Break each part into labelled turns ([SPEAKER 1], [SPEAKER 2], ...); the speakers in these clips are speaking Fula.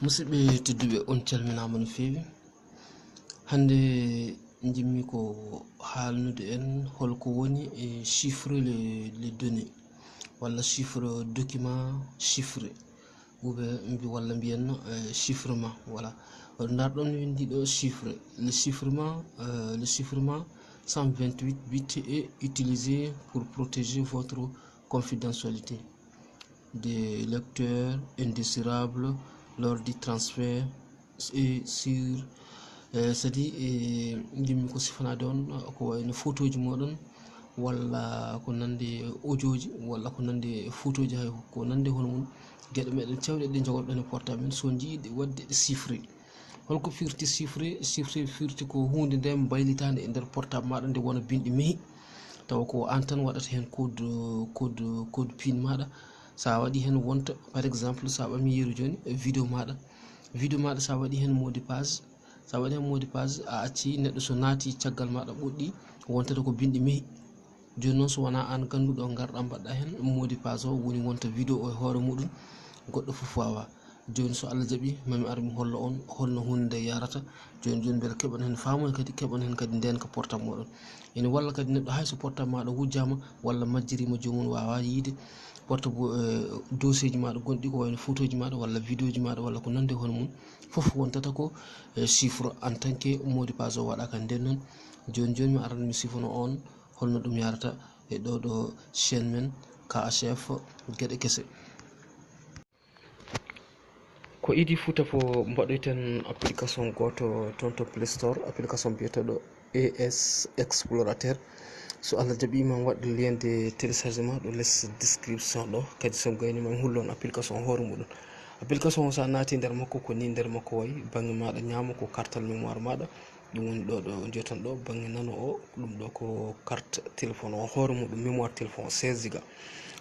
[SPEAKER 1] musidɓe tedduɓe on calminama no feewi. Hande jimmi ko haalnude en holko woni e chiffre les données walla chiffre document chiffré walla mbiyen chiffrement. Voilà, ndarɗon windiɗo chiffre. Le chiffrement 128 bits est utilisé pour protéger votre confidentialité des lecteurs indésirables lors du transfert et sur sadi jimmi ko sifanade on ko wayno photoji moɗon walla ko nande audioji walla ko nande photoji hay ko nande hono mum gueɗe meɗen cewɗe ɗe jogorɗon e portable men so jiiɗi wadde ɗe chiffré. holko firti chiffré firti ko hunde nde baylitande e nder portable maɗa nde wona binɗi mehi taw ko an tan waɗata hen code pin maɗa. sa waɗi hen wonta par exemple sa ɓami yeru joni vidéo maɗa sa waɗi hen mot de passe a acci neɗɗo so naati caggal maɗa ɓoɗɗi wontata ko bindi mehi. joni noon so wona an ganduɗo garɗa mbaɗɗa hen mot de passe o woni wonta vidéo o e hoore muɗum goɗɗo foof wawa. joni so Allah jaaɓi mami ar mi holla on holno hunde nde yarata joni beele keɓon hen faamu kadi keɓon hen kadi ndenka portable moɗon. ene walla kadi neɗɗo hayso portable maɗa wujjama walla majjirima jomum wawa yiide dossier ji maɗa gonɗi ko wayno photo ji maɗa walla vidéo ji maɗa walla ko nande hono mum foof wontata ko chiffre en tant que mot de passe o waɗaka. nden noon joni mi aran mi sifano on holno ɗum yarata e ɗo chaîne men KHF gueɗe kese. ko idi futa fo mbaɗoyten application goto toon to Play Store, application biyeteɗo AS Explorateur. so Allah jaaɓi man waɗ lien de téléchargement ɗo less description ɗo, kadi so gayni man hullon application hoore muɗum. application o sa naati nder makko ko ni nder makko wayi banggue maɗa ñaama ko cartal mémoire maɗa ɗum woni ɗo jeeton ɗo banggue nano o ɗum ɗo ko carte téléphone o hoore muɗum mémoire téléphone 16 giga.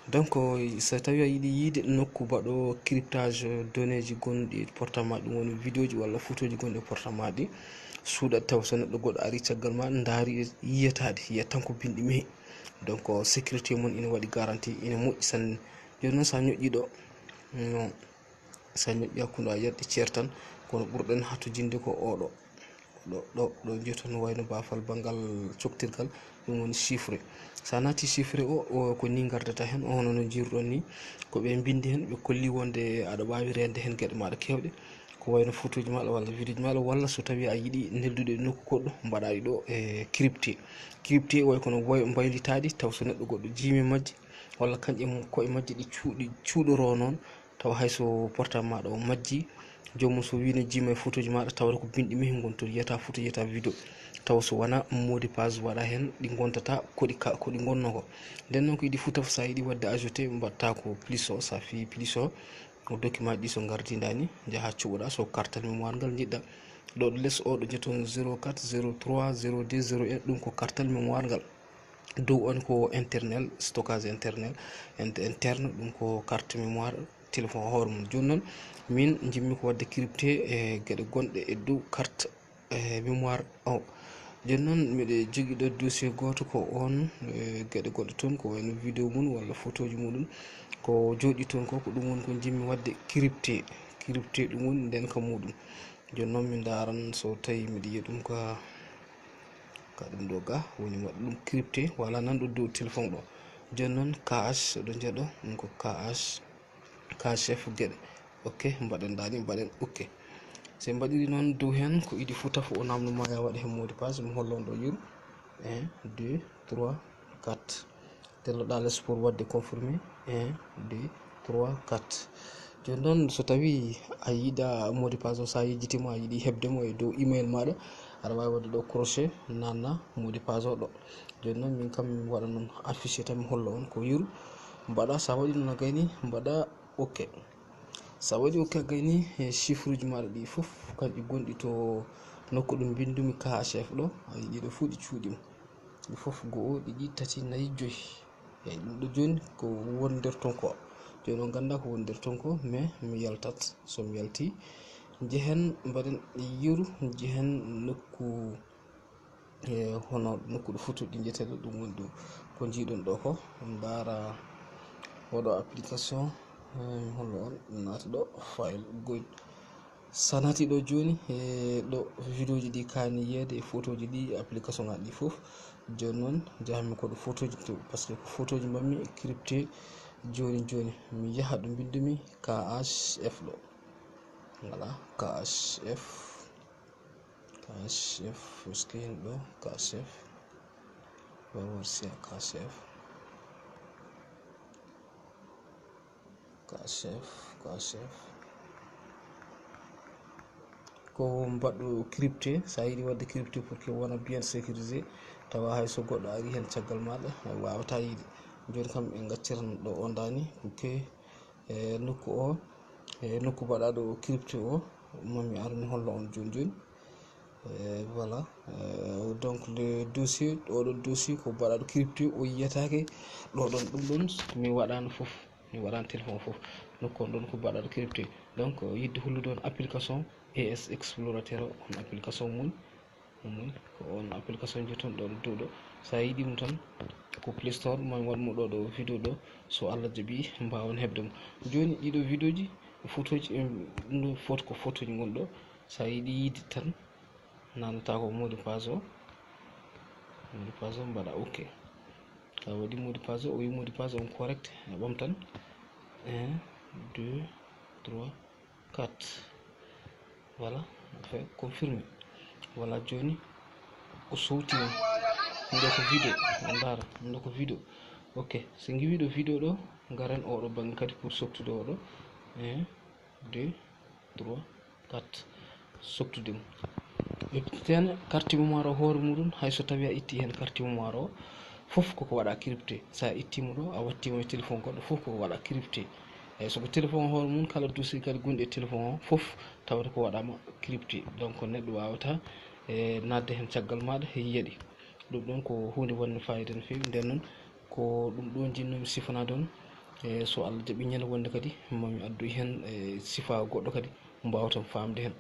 [SPEAKER 1] donc so tawi a yiiɗi yiide nokku baɗo cryptage données ji gonɗi portable ma ɗum woni vidéo ji walla photo ji gonɗi e portable ma ɗi suuɗat taw so neɗɗo goɗɗo ari caggal ma daari yiyatade yiyat tan ko binɗi mehi. donc sécurité mum ina waɗi garantie ina moƴƴi sanne. joni noon sa ñoƴƴi ɗo sa ñoƴƴi hakkude a yiyat ɗi ceer tan kono ɓurɗen hattojinde ko oɗo ɗo jeeton no wayno bafal banggal coktirgal ɗum woni chiffré. sa naati chiffré o ko ni gardata hen o hono no jiruɗon ni ko ɓe bindi hen ɓe kolli wonde aɗa wawi rende hen gueɗe maɗa kewɗe ko wayno photo ji maɗa walla vidéo ji maɗa walla so tawi a yiiɗi neldude e nokku goɗɗo mbaɗaɗi ɗo e crypté way kono baylitaɗi taw so neɗɗo goɗɗo jiimi majji walla kañƴe koye majji ɗi cuuɗoro noon taw hayso portable maɗa o majji jomum so wi ne jiima e photo ji maɗa tawata ko binɗi mehi gonto yiyata photo yiyata vidéo taw so wona mot de passe waɗa hen ɗi gontata koɗi gonno ko. nden noon ko yiiɗi fuu taf sa yiiɗi wadde ajouté mbatta ko plus o sa fi plus o document ɗi so gardidani jaaha cuɓoɗa so cartal mémoire ngal jiɗɗa ɗo less o ɗo jeeton 04 03 02 01 ɗum ko cartal mémoire ngal. dow on ko interne ɗum ko carte mémoire téléphone hoore mum. joni noon min jimmi ko wadde crypté e gueɗe gonɗe e dow carte mémoire o. joni noon miɗe jogui ɗo dossier goto ko on gueɗe goɗɗe toon ko wayno vidéo mum walla photo ji muɗum ko jooɗi toon ko ɗum woni ko jimmi wadde crypté ɗum woni ndenka muɗum. joni noon mi daran so tawi miɗa yiya ɗum ka ɗum ɗo ga woni waɗa ɗum crypté wala nan ɗo dow téléphone ɗo. joni noon KH ɗo jeeɗo ɗum ko KHF gueɗe ok mbaɗen dani mbaɗen ok. so mbaɗiri noon dow hen ko idi fuu taf o namdoma ya waɗa hen mot de passe mi hollon ɗo yeru 1 2 3 4 telloɗa less pour wadde confirmé 1 2 3 4. joni noon so tawi a yiiɗa mot de passe o sa yejjitimo a yiiɗi hebdemo e dow email maɗa aɗa wawi wadde ɗo crochet nanna mot de passe o ɗo. joni noon min kam mi waɗa noon affiché tan mi holla on ko yeru mbaɗa sa waɗi noon a gayni mbaɗa ok. sa waɗi ok a gayni e chiffre uji maɗa ɗi foof kanƴi gonɗi to nokku ɗum bindumi KHF ɗo a yiiɗi ɗo fuu ɗi cuuɗima ɗi foof 1 2 3 4 5 eyyi ɗum ɗo joni ko woni nder ton ko. joni on ganda ko woni nder ton ko mais mi yaltat somi yalti jehen mbaɗen yeru jehen nokku hono nokku ɗo photo ɗi jeeteɗo ɗum woni ɗum ko jiiɗon ɗo ko dara oɗo application mi hollo on naata ɗo file good sanati ɗo joni ɗo vidéo ji ɗi kani yiyede e photo ji ɗi application ngaji ɗi foof. Joni noon jahami ko ɗo photo ji to par ce que ko photo ji mbanmi crypté joni mi yaha ɗo bindumi KHF ɗo, voilà KHF skin ɗo KHF KHF ko mbaɗɗo crypté. Sa yiɗi wadde crypté pour que wona bien sécurisé, tawa hay so goɗɗo ari hen caggal maɗa wawata yiide. Joni kam ɓe gacciran ɗo on dani pour que nokku o nokku mbaɗaɗo crypté o mami ar mi holla on joni. Voilà, donc le dossier oɗon dossier ko mbaɗaɗo crypté o yiyatake ɗoɗon ɗum ɗon mi waɗano foof, mi waɗano téléphone foof, nokku on ɗon ko mbaɗaɗo crypté. Donc yidde hollude on application AS explorateur on application mum ko on application jeton ɗon dow ɗo. Sa yiɗimo tan ko play store mami waɗmo ɗo vidéo ɗo, so Allah jaaɓi mbawon hebdemo. Joni ɗiɗo vidéo ji photo ji ɗum ɗo ko photo ji gonɗo. Sa yiɗi yiide tan nanata ko mot de passe o mbaɗa ok. Sa waɗi mot de passe o wi mot de passe on correct, a ɓam tan 1 2 3 4, voilà, on fait confirmer. Voilà, joni o sowti on ɗo ko vidéo on dara ɗo ko vidéo. Ok, so giwi ɗo vidéo ɗo garen oɗo banggue kadi pour softude oɗo 1 2 3 4 softudemo. Ƴettitene carte mémoire o hoore muɗum, hayso tawi a itti hen carte mémoire o foof koko waɗa crypté. Sa ittimo ɗo a wattimo e téléphone goɗɗo foof koko waɗa crypté. Eyyi soko téléphone hoore mum kala dossier kadi gonɗi e téléphone o foof tawata ko waɗama crypté. Donc neɗɗo wawata nadde hen caggal maɗa yiiyaɗi. ɗum ɗon ko hunde wonde fayida no fewi. Nden noon ko ɗum ɗo jinnomi sifanade on, so Allah jaaɓi ñande wonde kadi mami adduy hen sifa goɗɗo kadi mbawatan famde hen.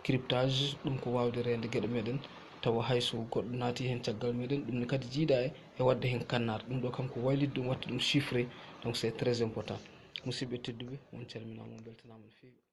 [SPEAKER 1] Cryptage ɗum ko wawde rende gueɗe meɗen tawa hayso goɗɗo naati hen caggal meɗen, ɗum ne kadi jiiɗa e wadde hen kannare. ɗum ɗo kam ko waylide ɗum watta ɗum chiffré, donc c'est très important. Musidɓe tedduɓe on calminama on beltanama no fewi.